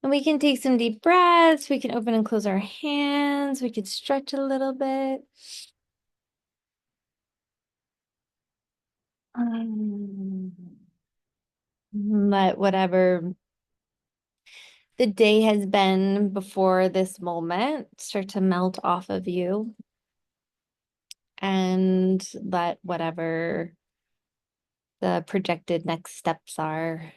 And we can take some deep breaths. We can open and close our hands. We could stretch a little bit. Let whatever the day has been before this moment start to melt off of you. And let whatever the projected next steps are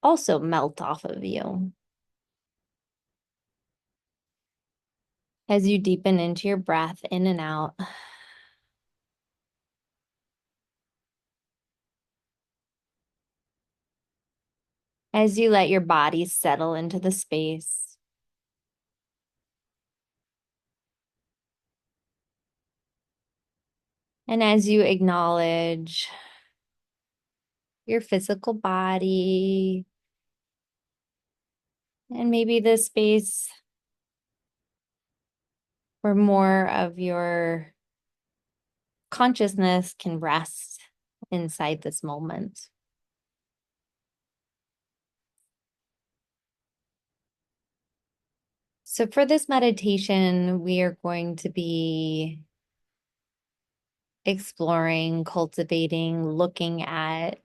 also melt off of you. As you deepen into your breath in and out, as you let your body settle into the space, and as you acknowledge your physical body and maybe the space where more of your consciousness can rest inside this moment. So for this meditation, we are going to be exploring, cultivating, looking at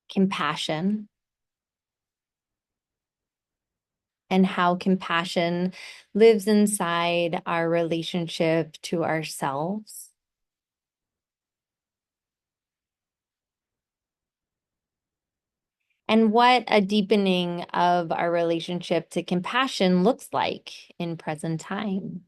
compassion and how compassion lives inside our relationship to ourselves. And what a deepening of our relationship to compassion looks like in present time.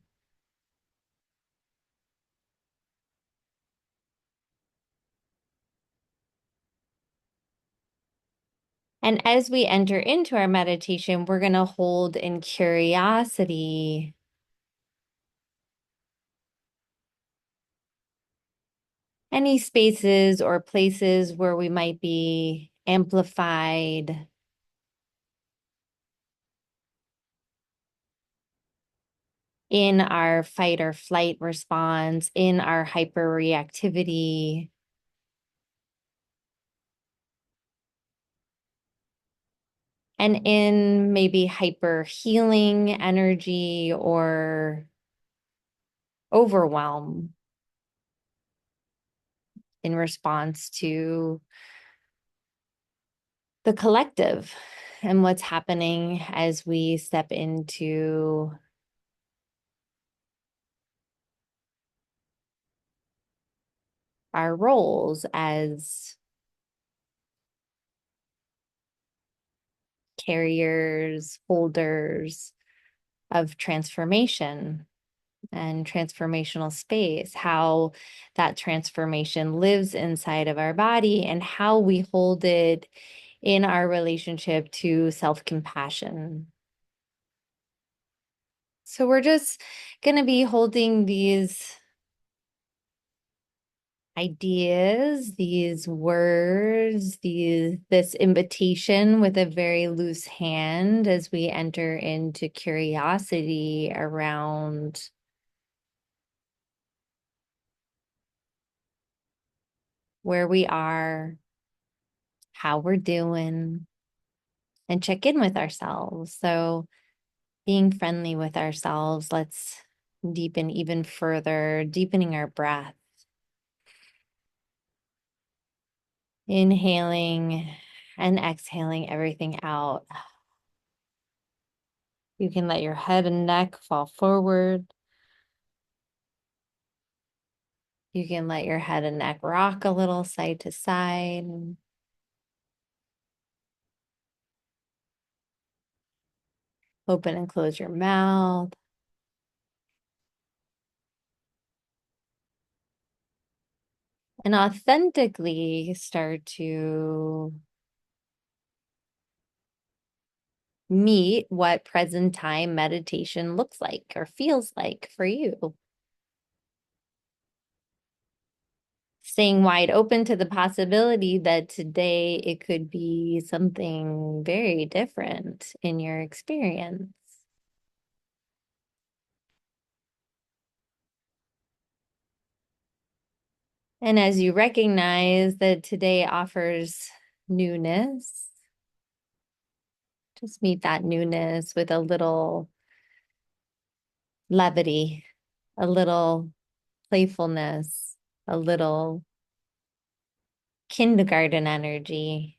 And as we enter into our meditation, we're going to hold in curiosity any spaces or places where we might be amplified in our fight or flight response, in our hyperreactivity, and in maybe hyper healing energy or overwhelm in response to the collective and what's happening as we step into our roles as carriers, holders of transformation and transformational space, how that transformation lives inside of our body and how we hold it in our relationship to self-compassion. So we're just going to be holding these ideas, these words, this invitation with a very loose hand as we enter into curiosity around where we are, how we're doing, and check in with ourselves. So being friendly with ourselves, let's deepen even further, deepening our breath. Inhaling and exhaling everything out. You can let your head and neck fall forward. You can let your head and neck rock a little side to side. Open and close your mouth. And authentically start to meet what present time meditation looks like or feels like for you. Staying wide open to the possibility that today it could be something very different in your experience. And as you recognize that today offers newness, just meet that newness with a little levity, a little playfulness, a little kindergarten energy.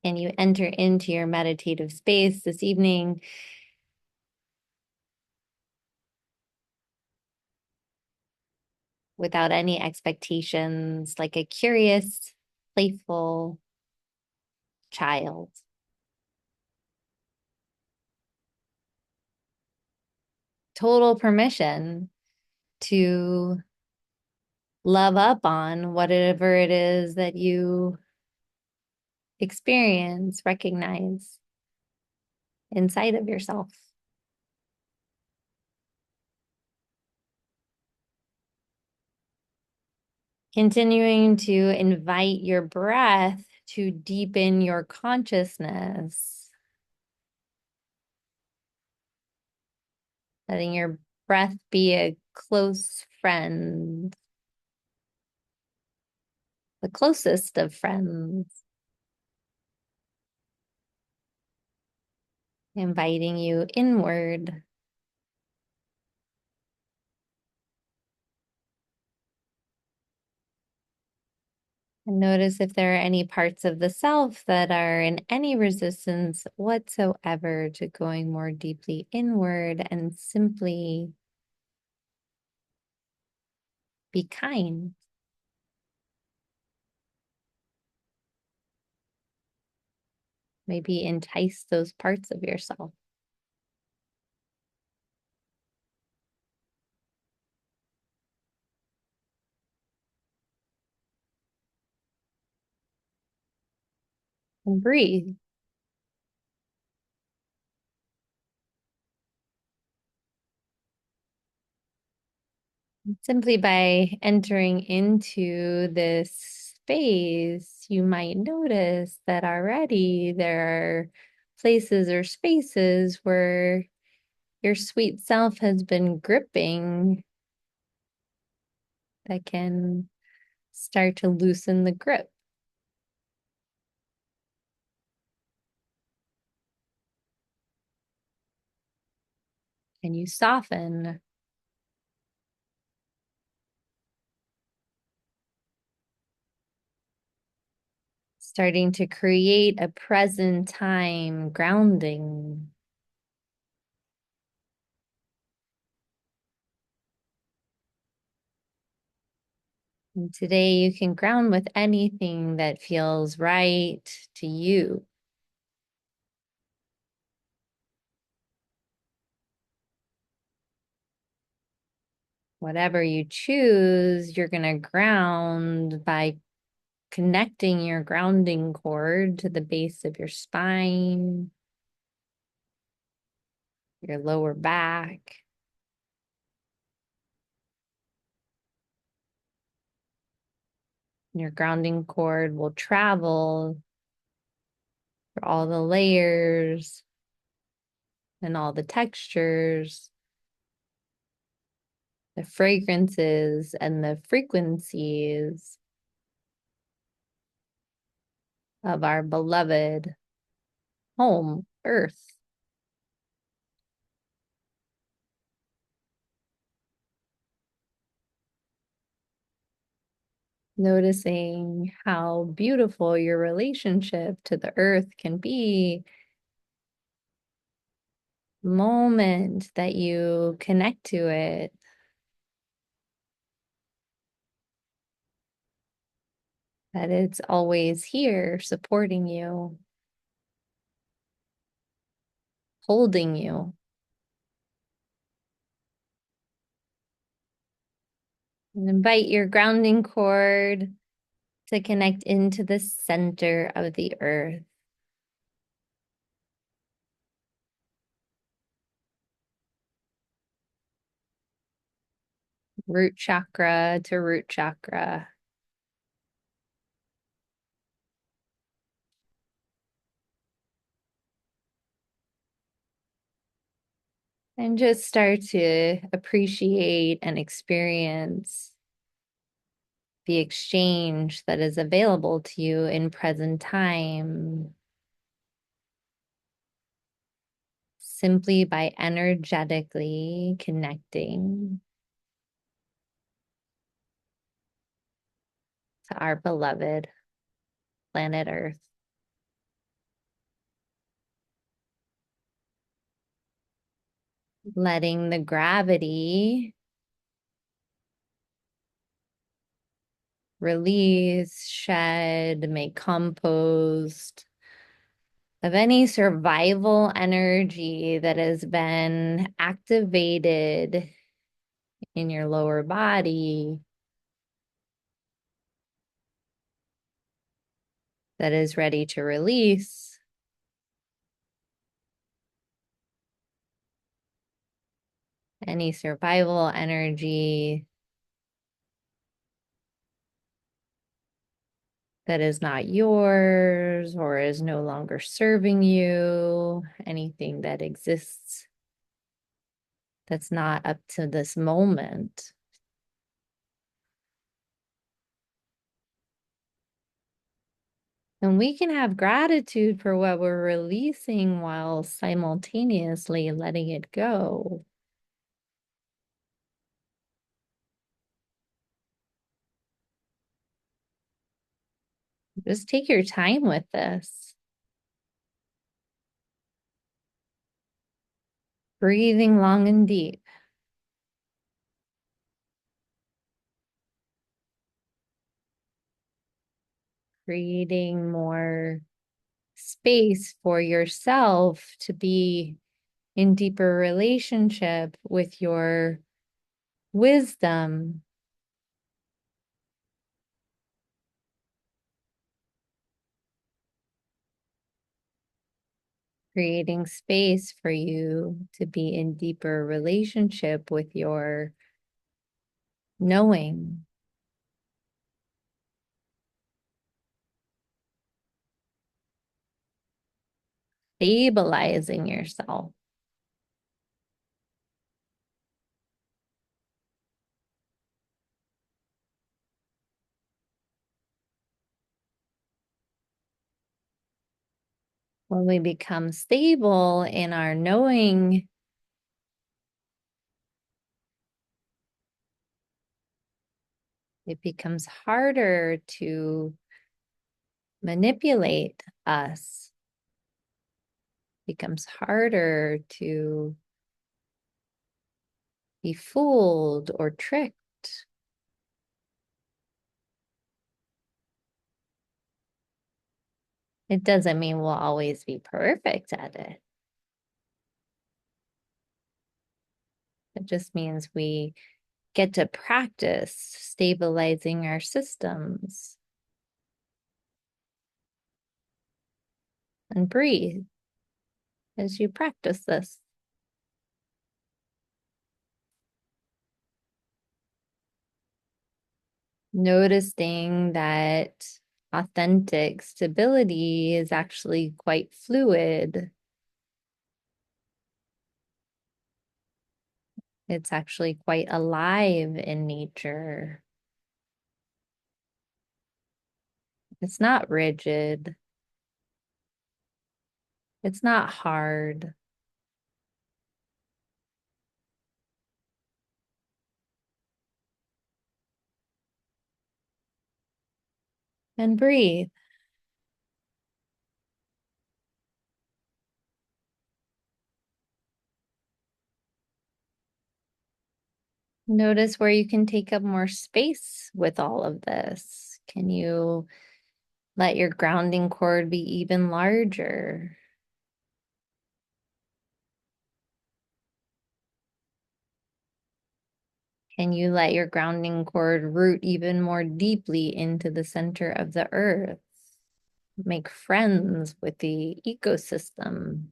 And you enter into your meditative space this evening without any expectations, like a curious, playful child. Total permission to love up on whatever it is that you experience, recognize inside of yourself. Continuing to invite your breath to deepen your consciousness, letting your breath be a close friend, the closest of friends, inviting you inward. And notice if there are any parts of the self that are in any resistance whatsoever to going more deeply inward, and simply be kind. Maybe entice those parts of yourself. And breathe. Simply by entering into this space, you might notice that already there are places or spaces where your sweet self has been gripping that can start to loosen the grip. And you soften, starting to create a present time grounding. And today you can ground with anything that feels right to you. Whatever you choose, you're going to ground by connecting your grounding cord to the base of your spine, your lower back. Your grounding cord will travel for all the layers and all the textures, the fragrances and the frequencies of our beloved home, Earth. Noticing how beautiful your relationship to the Earth can be. Moment that you connect to it, that it's always here supporting you, holding you. And invite your grounding cord to connect into the center of the earth. Root chakra to root chakra. And just start to appreciate and experience the exchange that is available to you in present time simply by energetically connecting to our beloved planet Earth. Letting the gravity release, shed, make compost of any survival energy that has been activated in your lower body, that is ready to release. Any survival energy that is not yours or is no longer serving you, anything that exists that's not up to this moment. And we can have gratitude for what we're releasing while simultaneously letting it go. Just take your time with this. Breathing long and deep. Creating more space for yourself to be in deeper relationship with your wisdom. Creating space for you to be in deeper relationship with your knowing. Stabilizing yourself. When we become stable in our knowing, it becomes harder to manipulate us. It becomes harder to be fooled or tricked. It doesn't mean we'll always be perfect at it. It just means we get to practice stabilizing our systems and breathe as you practice this. Noticing that authentic stability is actually quite fluid. It's actually quite alive in nature. It's not rigid. It's not hard. And breathe. Notice where you can take up more space with all of this. Can you let your grounding cord be even larger? Can you let your grounding cord root even more deeply into the center of the earth? Make friends with the ecosystem.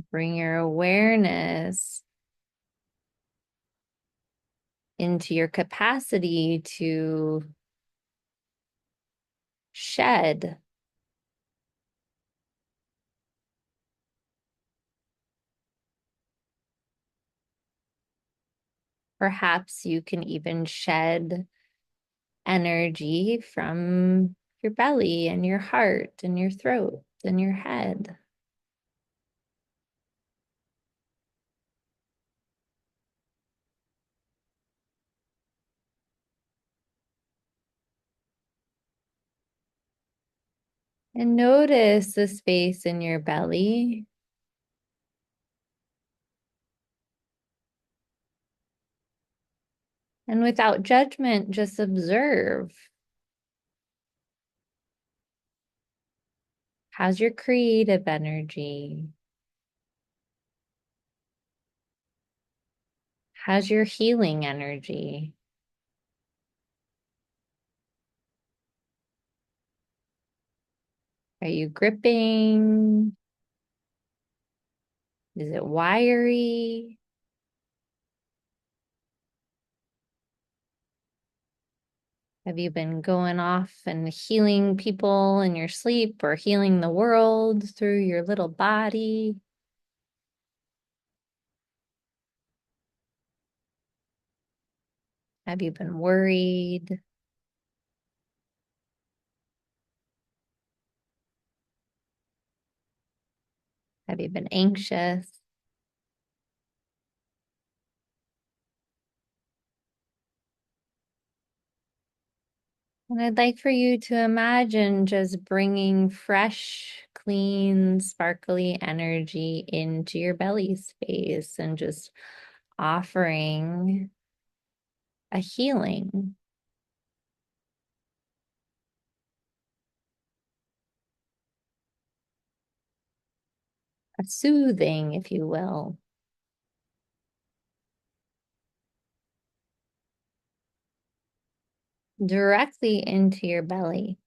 Bring your awareness into your capacity to shed. Perhaps you can even shed energy from your belly and your heart and your throat and your head. And notice the space in your belly. And without judgment, just observe. How's your creative energy? How's your healing energy? Are you gripping? Is it wiry? Have you been going off and healing people in your sleep or healing the world through your little body? Have you been worried? Have you been anxious? And I'd like for you to imagine just bringing fresh, clean, sparkly energy into your belly space and just offering a healing, a soothing, if you will, directly into your belly.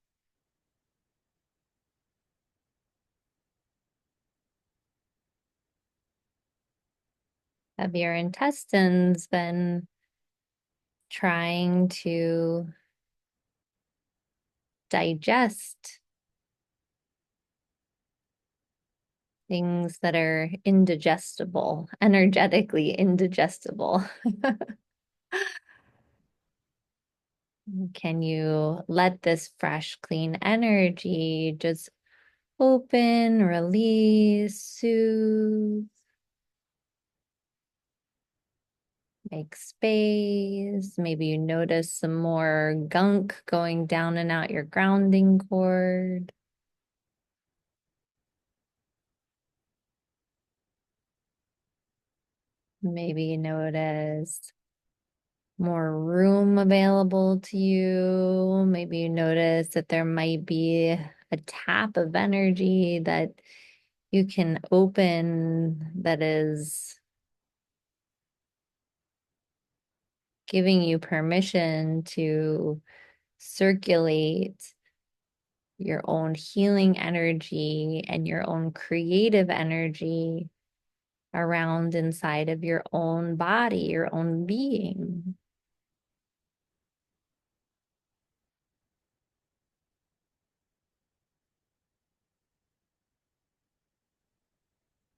Have your intestines been trying to digest things that are indigestible, energetically indigestible? Can you let this fresh, clean energy just open, release, soothe, make space? Maybe you notice some more gunk going down and out your grounding cord. Maybe you notice more room available to you. Maybe you notice that there might be a tap of energy that you can open that is giving you permission to circulate your own healing energy and your own creative energy around inside of your own body, your own being.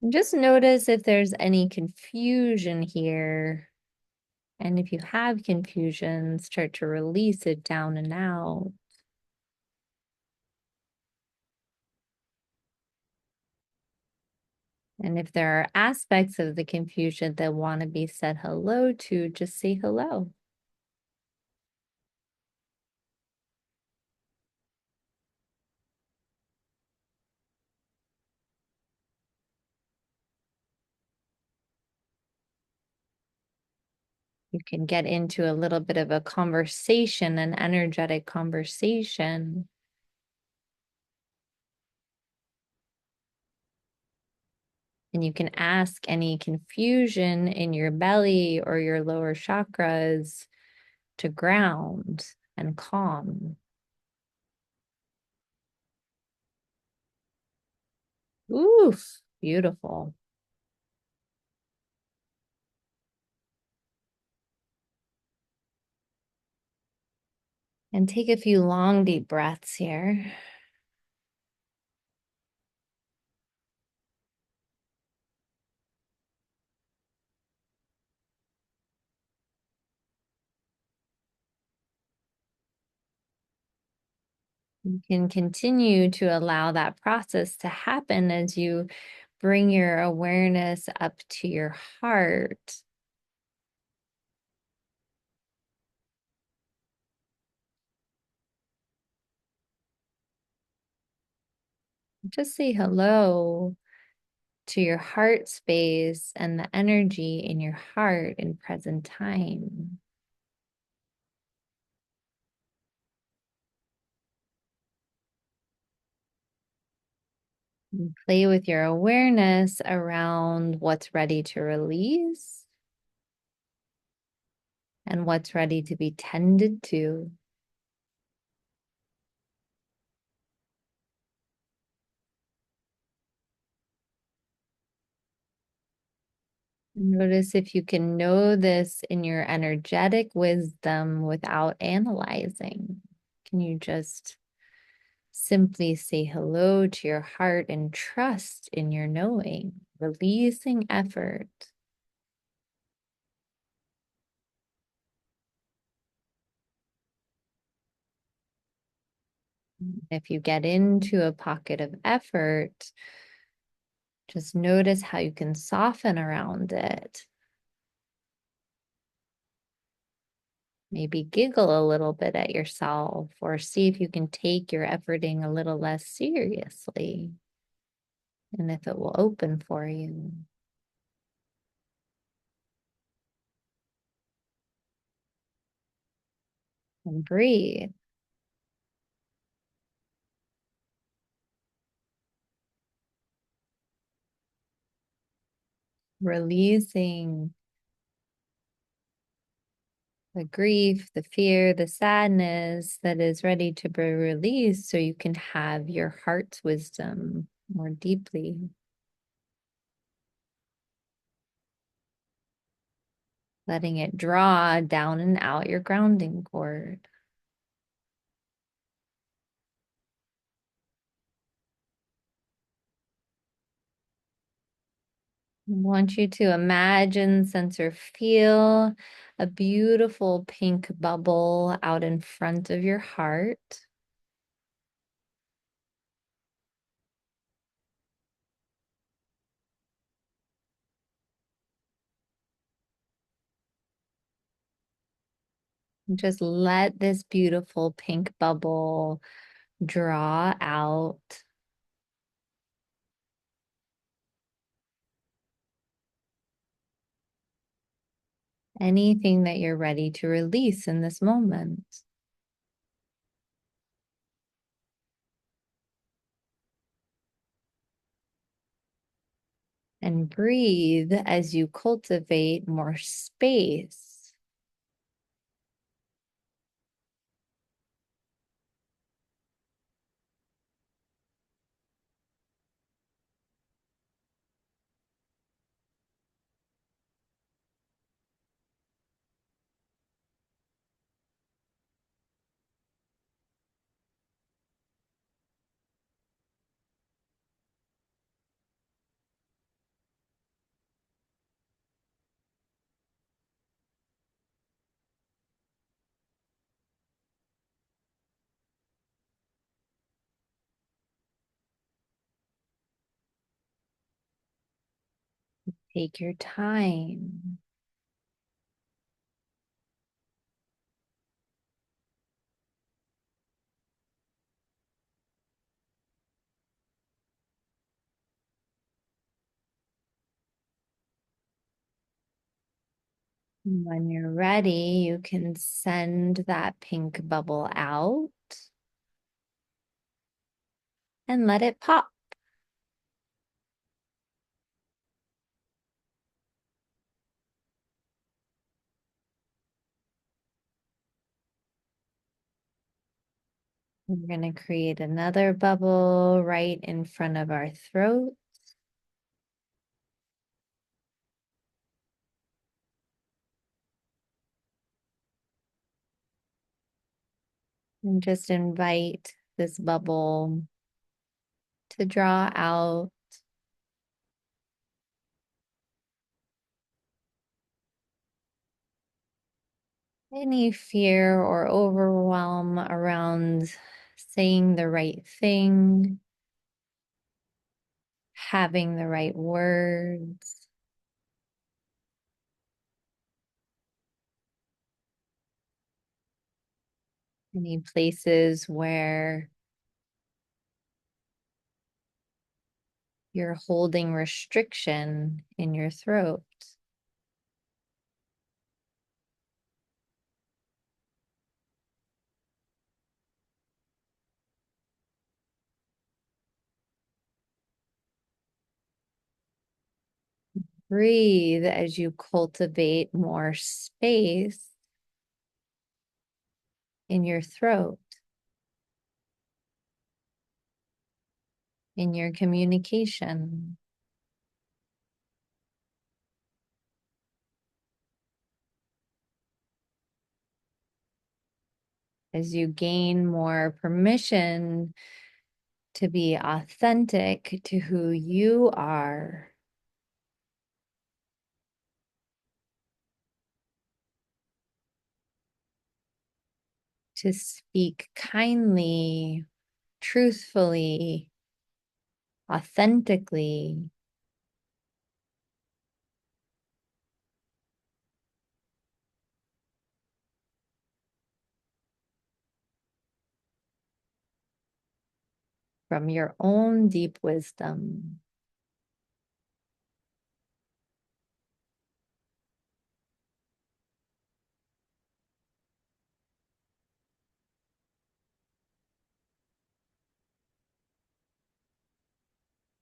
And just notice if there's any confusion here. And if you have confusion, start to release it down and out. And if there are aspects of the confusion that want to be said hello to, just say hello. You can get into a little bit of a conversation, an energetic conversation. And you can ask any confusion in your belly or your lower chakras to ground and calm. Oof, beautiful. And take a few long, deep breaths here. You can continue to allow that process to happen as you bring your awareness up to your heart. Just say hello to your heart space and the energy in your heart in present time. And play with your awareness around what's ready to release and what's ready to be tended to. Notice if you can know this in your energetic wisdom without analyzing. Can you just simply say hello to your heart and trust in your knowing, releasing effort? If you get into a pocket of effort, just notice how you can soften around it. Maybe giggle a little bit at yourself or see if you can take your efforting a little less seriously and if it will open for you. And breathe, releasing the grief, the fear, the sadness that is ready to be released so you can have your heart's wisdom more deeply. Letting it draw down and out your grounding cord. I want you to imagine, sense, or feel a beautiful pink bubble out in front of your heart. Just let this beautiful pink bubble draw out anything that you're ready to release in this moment. And breathe as you cultivate more space. Take your time. When you're ready, you can send that pink bubble out and let it pop. We're going to create another bubble right in front of our throat. And just invite this bubble to draw out any fear or overwhelm around saying the right thing, having the right words. Any places where you're holding restriction in your throat. Breathe as you cultivate more space in your throat, in your communication. As you gain more permission to be authentic to who you are, to speak kindly, truthfully, authentically. From your own deep wisdom.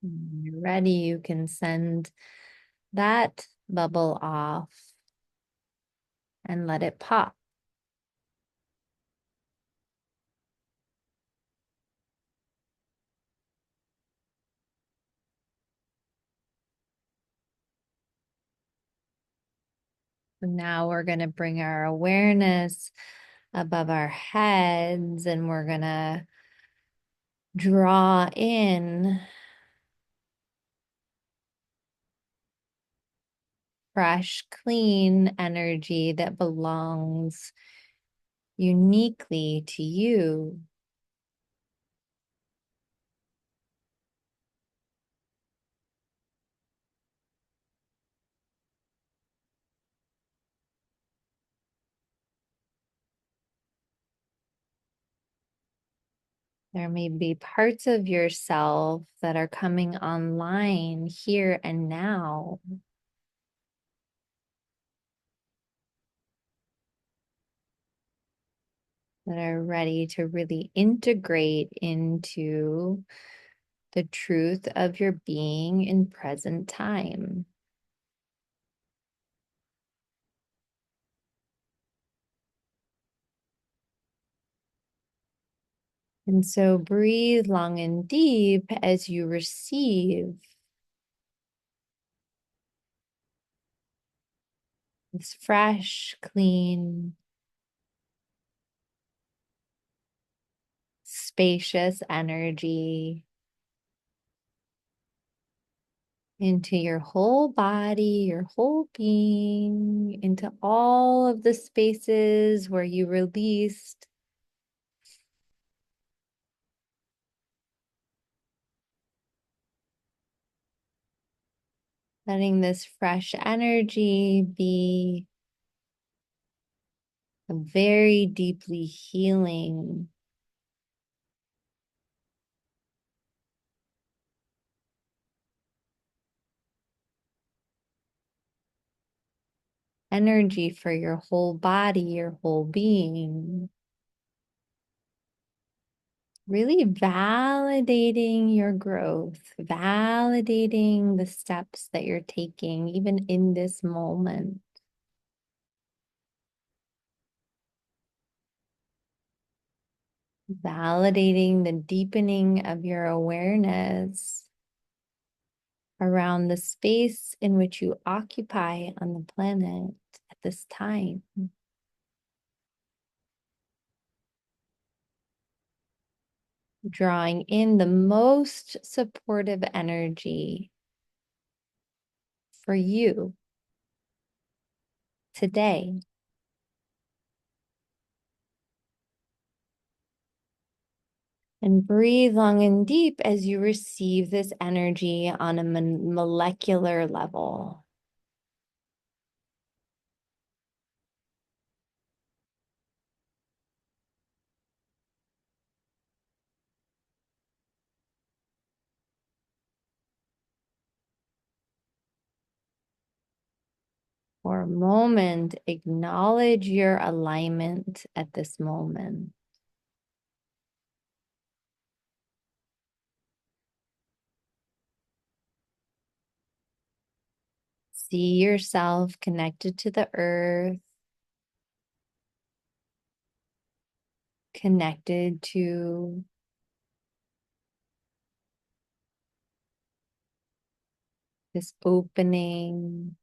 When you're ready, you can send that bubble off and let it pop. So now we're going to bring our awareness above our heads and we're going to draw in fresh, clean energy that belongs uniquely to you. There may be parts of yourself that are coming online here and now that are ready to really integrate into the truth of your being in present time. And so breathe long and deep as you receive this fresh, clean, spacious energy into your whole body, your whole being, into all of the spaces where you released letting this fresh energy be a very deeply healing energy for your whole body, your whole being. Really validating your growth, validating the steps that you're taking, even in this moment. Validating the deepening of your awareness around the space in which you occupy on the planet at this time. drawing in the most supportive energy for you today. And breathe long and deep as you receive this energy on a molecular level. For a moment, acknowledge your alignment at this moment. See yourself connected to the earth, connected to this opening,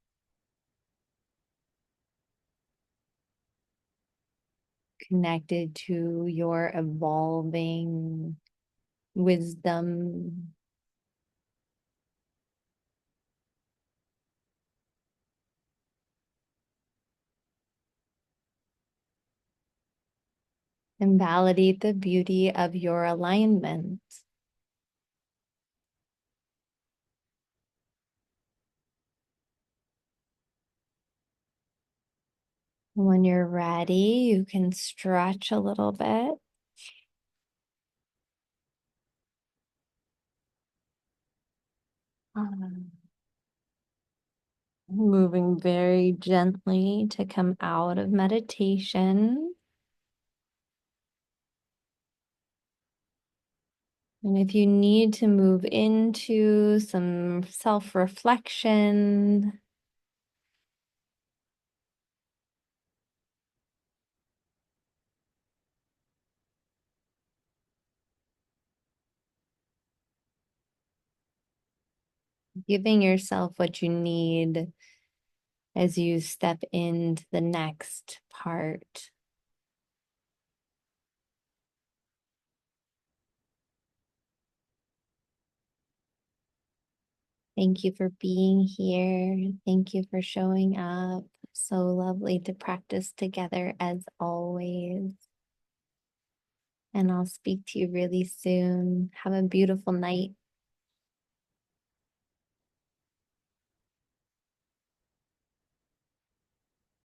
connected to your evolving wisdom. And validate the beauty of your alignment. When you're ready, you can stretch a little bit. Moving very gently to come out of meditation. And if you need to move into some self-reflection, giving yourself what you need as you step into the next part. Thank you for being here. Thank you for showing up. So lovely to practice together as always. And I'll speak to you really soon. Have a beautiful night.